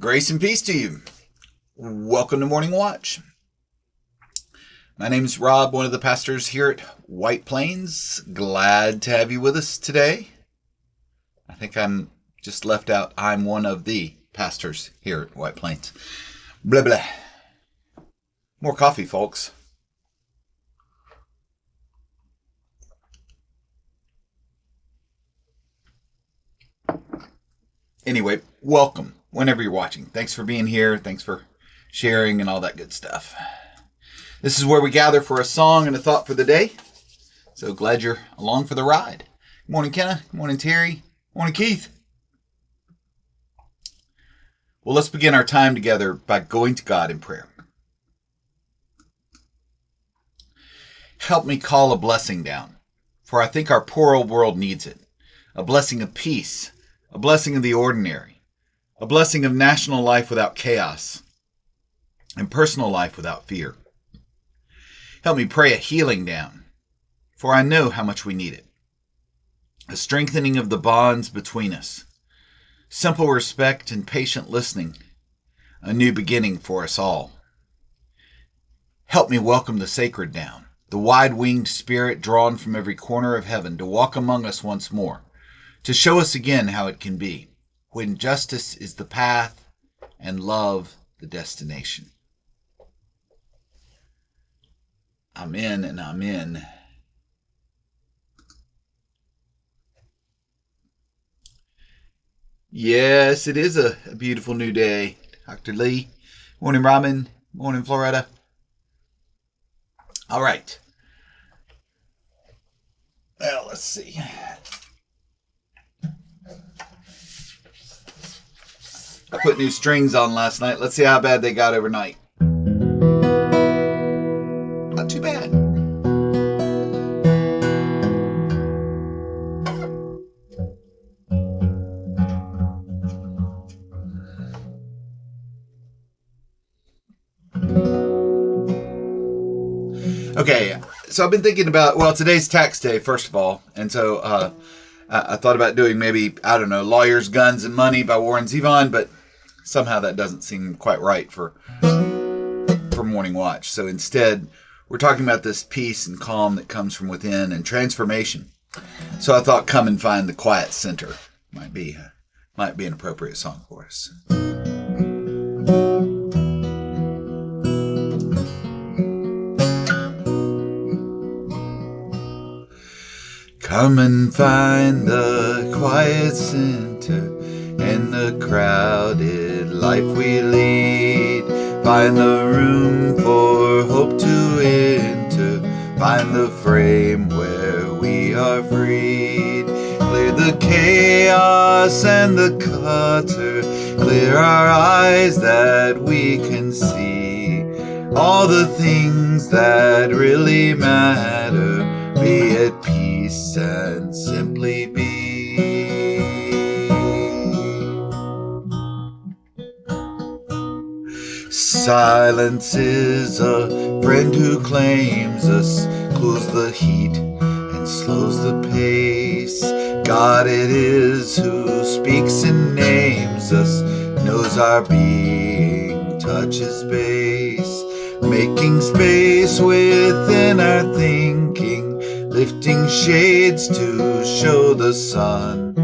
Grace and peace to you. Welcome to Morning Watch. My name is Rob, one of the pastors here at White Plains. Glad to have you with us today. I think I'm just left out. I'm one of the pastors here at White Plains. Blah, blah. More coffee, folks. Anyway, welcome whenever you're watching. Thanks for being here. Thanks for sharing and all that good stuff. This is where we gather for a song and a thought for the day. So glad you're along for the ride. Good morning, Kenna. Good morning, Terry. Good morning, Keith. Well, let's begin our time together by going to God in prayer. Help me call a blessing down, for I think our poor old world needs it. A blessing of peace, a blessing of the ordinary, a blessing of national life without chaos, and personal life without fear. Help me pray a healing down, for I know how much we need it. A strengthening of the bonds between us, simple respect and patient listening, a new beginning for us all. Help me welcome the sacred down, the wide-winged spirit drawn from every corner of heaven to walk among us once more, to show us again how it can be, when justice is the path and love the destination. Amen and amen. Yes, it is a beautiful new day. Dr. Lee. Morning, Robin. Morning, Floretta. All right. Well, let's see. I put new strings on last night. Let's see how bad they got overnight. Not too bad. Okay, so I've been thinking about, well, today's tax day, first of all. And so I thought about doing maybe, I don't know, Lawyers, Guns, and Money by Warren Zevon, but somehow that doesn't seem quite right for Morning Watch. So instead, we're talking about this peace and calm that comes from within and transformation. So I thought Come and Find the Quiet Center might be an appropriate song for us. Come and find the quiet center in the crowded life we lead. Find the room for hope to enter. Find the frame where we are freed. Clear the chaos and the clutter. Clear our eyes that we can see all the things that really matter. Be at peace and simply be. Silence is a friend who claims us, cools the heat and slows the pace. God it is who speaks and names us, knows our being, touches base, making space within our thinking, lifting shades to show the sun,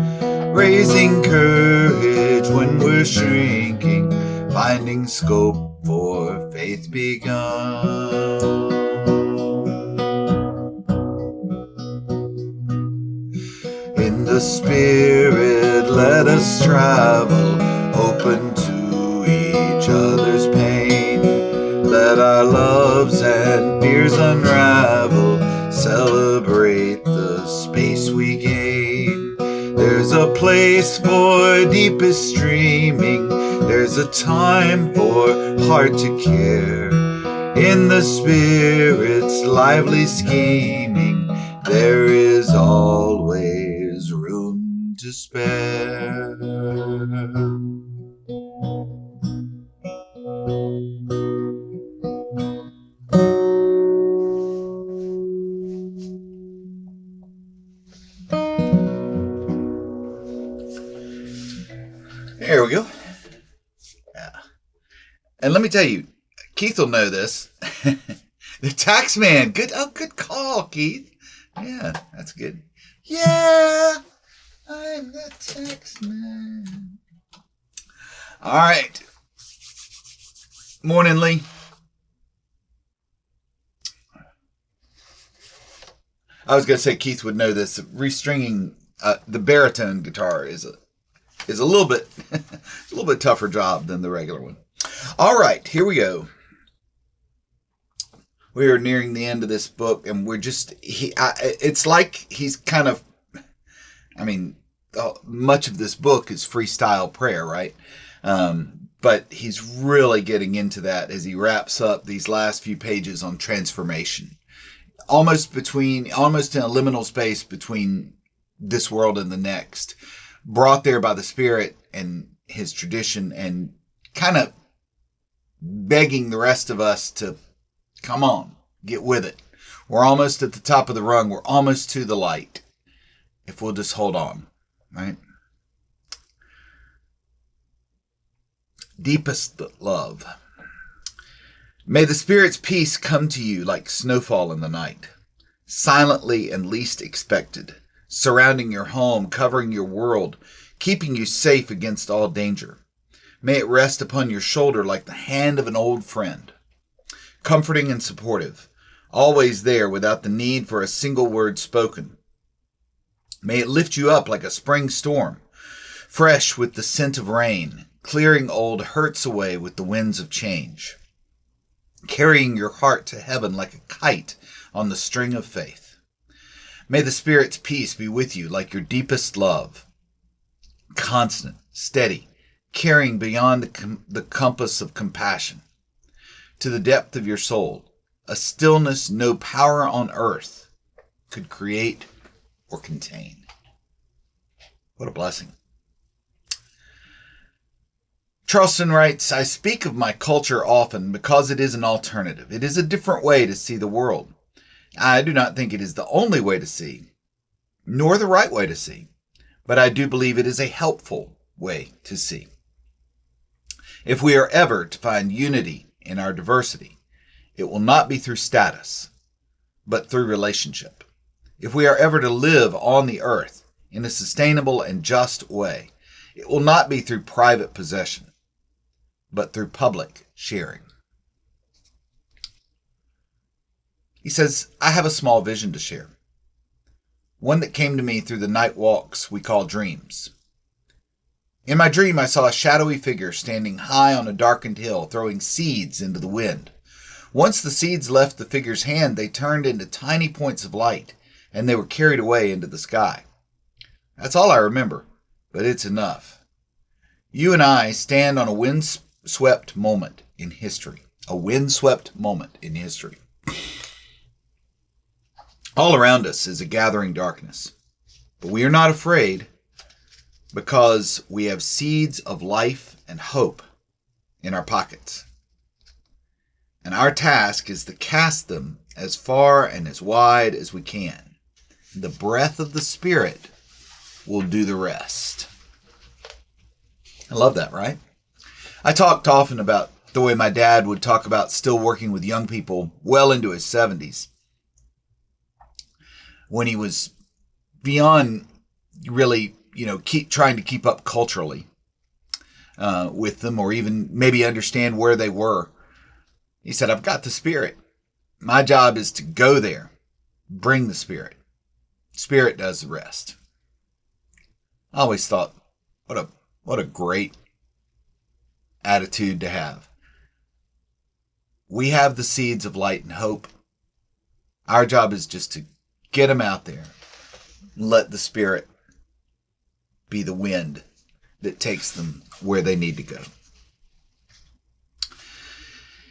raising courage when we're shrinking, finding scope for faith begun. In the Spirit, let us travel, open to each other's pain. Let our loves and fears unravel, celebrate the space we gain. There's a place for deepest dreaming. There's a time for heart to care. In the Spirit's lively scheming, there is always room to spare. There we go. And let me tell you, Keith will know this. The tax man. Good call, Keith. Yeah, that's good. Yeah, I'm the tax man. All right. Morning, Lee. I was going to say Keith would know this. Restringing the baritone guitar is a little bit a little bit tougher job than the regular one. All right, here we go. We are nearing the end of this book, and we're just it's like he's kind of, much of this book is freestyle prayer, right? But he's really getting into that as he wraps up these last few pages on transformation. Almost in a liminal space between this world and the next, brought there by the Spirit and his tradition, and kind of begging the rest of us to come on, get with it. We're almost at the top of the rung. We're almost to the light. If we'll just hold on, right? Deepest love. May the Spirit's peace come to you like snowfall in the night, silently and least expected, surrounding your home, covering your world, keeping you safe against all danger. May it rest upon your shoulder like the hand of an old friend, comforting and supportive, always there without the need for a single word spoken. May it lift you up like a spring storm, fresh with the scent of rain, clearing old hurts away with the winds of change, carrying your heart to heaven like a kite on the string of faith. May the Spirit's peace be with you like your deepest love, constant, steady, carrying beyond the compass of compassion, to the depth of your soul, a stillness no power on earth could create or contain. What a blessing. Charleston writes, I speak of my culture often because it is an alternative. It is a different way to see the world. I do not think it is the only way to see, nor the right way to see, but I do believe it is a helpful way to see. If we are ever to find unity in our diversity, it will not be through status, but through relationship. If we are ever to live on the earth in a sustainable and just way, it will not be through private possession, but through public sharing. He says, I have a small vision to share. One that came to me through the night walks we call dreams. In my dream, I saw a shadowy figure standing high on a darkened hill, throwing seeds into the wind. Once the seeds left the figure's hand, they turned into tiny points of light, and they were carried away into the sky. That's all I remember, but it's enough. You and I stand on a windswept moment in history. A windswept moment in history. All around us is a gathering darkness, but we are not afraid because we have seeds of life and hope in our pockets. And our task is to cast them as far and as wide as we can. The breath of the Spirit will do the rest. I love that, right? I talked often about the way my dad would talk about still working with young people well into his 70s. When he was beyond really, trying to keep up culturally with them, or even maybe understand where they were. He said, I've got the Spirit. My job is to go there, bring the Spirit. Spirit does the rest. I always thought, what a great attitude to have. We have the seeds of light and hope. Our job is just to get them out there. Let the Spirit be the wind that takes them where they need to go.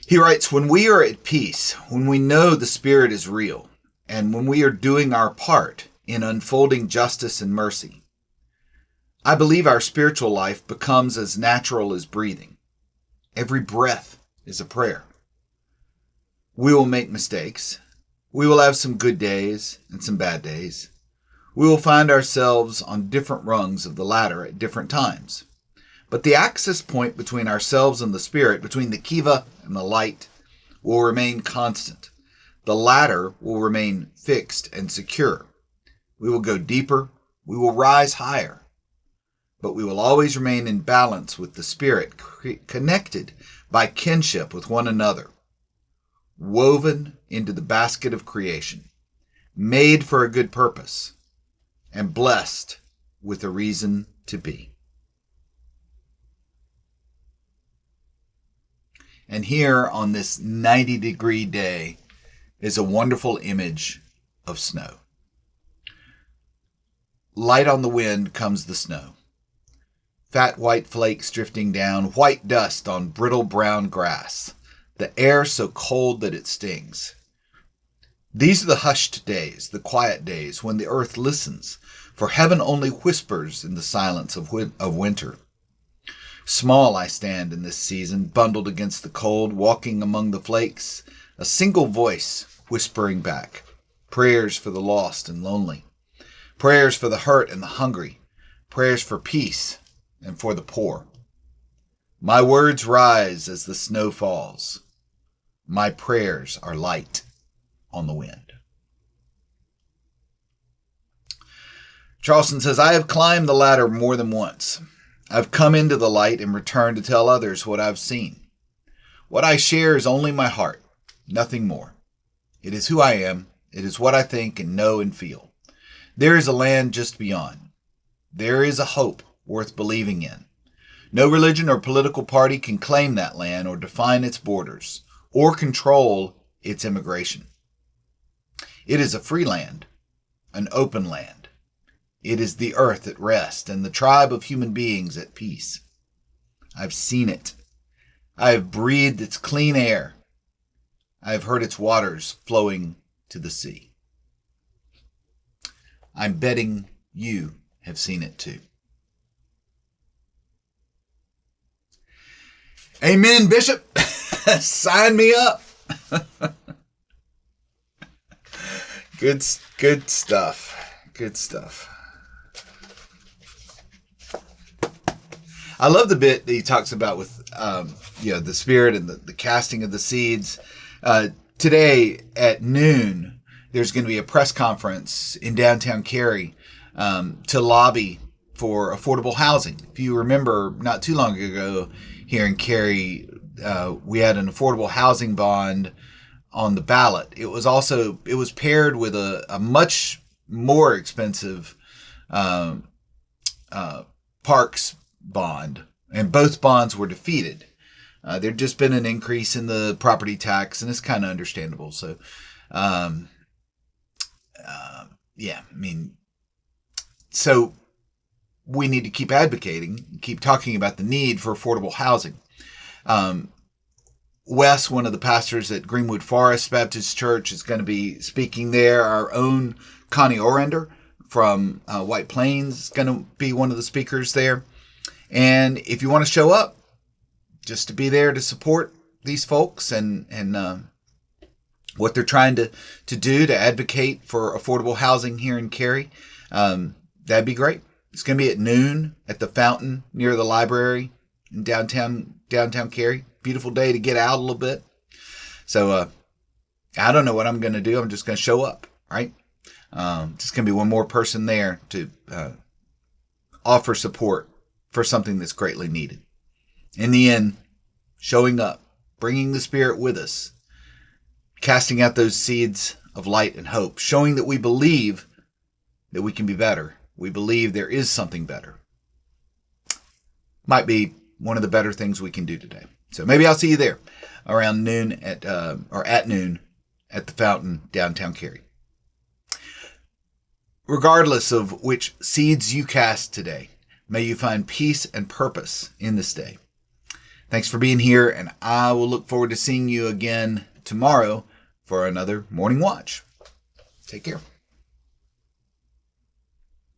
He writes, when we are at peace, when we know the Spirit is real, and when we are doing our part in unfolding justice and mercy, I believe our spiritual life becomes as natural as breathing. Every breath is a prayer. We will make mistakes. We will have some good days and some bad days. We will find ourselves on different rungs of the ladder at different times. But the access point between ourselves and the Spirit, between the Kiva and the light, will remain constant. The latter will remain fixed and secure. We will go deeper. We will rise higher. But we will always remain in balance with the Spirit, connected by kinship with one another, woven into the basket of creation, made for a good purpose, and blessed with a reason to be. And here on this 90-degree day is a wonderful image of snow. Light on the wind comes the snow. Fat white flakes drifting down, white dust on brittle brown grass, the air so cold that it stings. These are the hushed days, the quiet days, when the earth listens, for heaven only whispers in the silence of winter. Small I stand in this season, bundled against the cold, walking among the flakes, a single voice whispering back, prayers for the lost and lonely, prayers for the hurt and the hungry, prayers for peace and for the poor. My words rise as the snow falls. My prayers are light on the wind. Charleston says, I have climbed the ladder more than once. I've come into the light and returned to tell others what I've seen. What I share is only my heart, nothing more. It is who I am. It is what I think and know and feel. There is a land just beyond. There is a hope worth believing in. No religion or political party can claim that land or define its borders or control its immigration. It is a free land, an open land. It is the earth at rest and the tribe of human beings at peace. I've seen it. I have breathed its clean air. I have heard its waters flowing to the sea. I'm betting you have seen it too. Amen, Bishop. Sign me up. Good stuff. Good stuff. I love the bit that he talks about with, the Spirit and the casting of the seeds. Today at noon, there's going to be a press conference in downtown Cary to lobby for affordable housing. If you remember, not too long ago here in Cary, we had an affordable housing bond on the ballot. It was paired with a much more expensive parks bond, and both bonds were defeated. There'd just been an increase in the property tax, and it's kind of understandable. So, so we need to keep advocating, keep talking about the need for affordable housing. Wes, one of the pastors at Greenwood Forest Baptist Church, is going to be speaking there. Our own Connie Orender from White Plains is going to be one of the speakers there. And if you want to show up, just to be there to support these folks and what they're trying to do to advocate for affordable housing here in Cary, that'd be great. It's going to be at noon at the fountain near the library in downtown Cary. Beautiful day to get out a little bit. So I don't know what I'm going to do. I'm just going to show up, right? Just going to be one more person there to offer support for something that's greatly needed. In the end, showing up, bringing the Spirit with us, casting out those seeds of light and hope, showing that we believe that we can be better. We believe there is something better. Might be one of the better things we can do today. So maybe I'll see you there around noon at noon at the fountain downtown Cary. Regardless of which seeds you cast today, may you find peace and purpose in this day. Thanks for being here, and I will look forward to seeing you again tomorrow for another Morning Watch. Take care.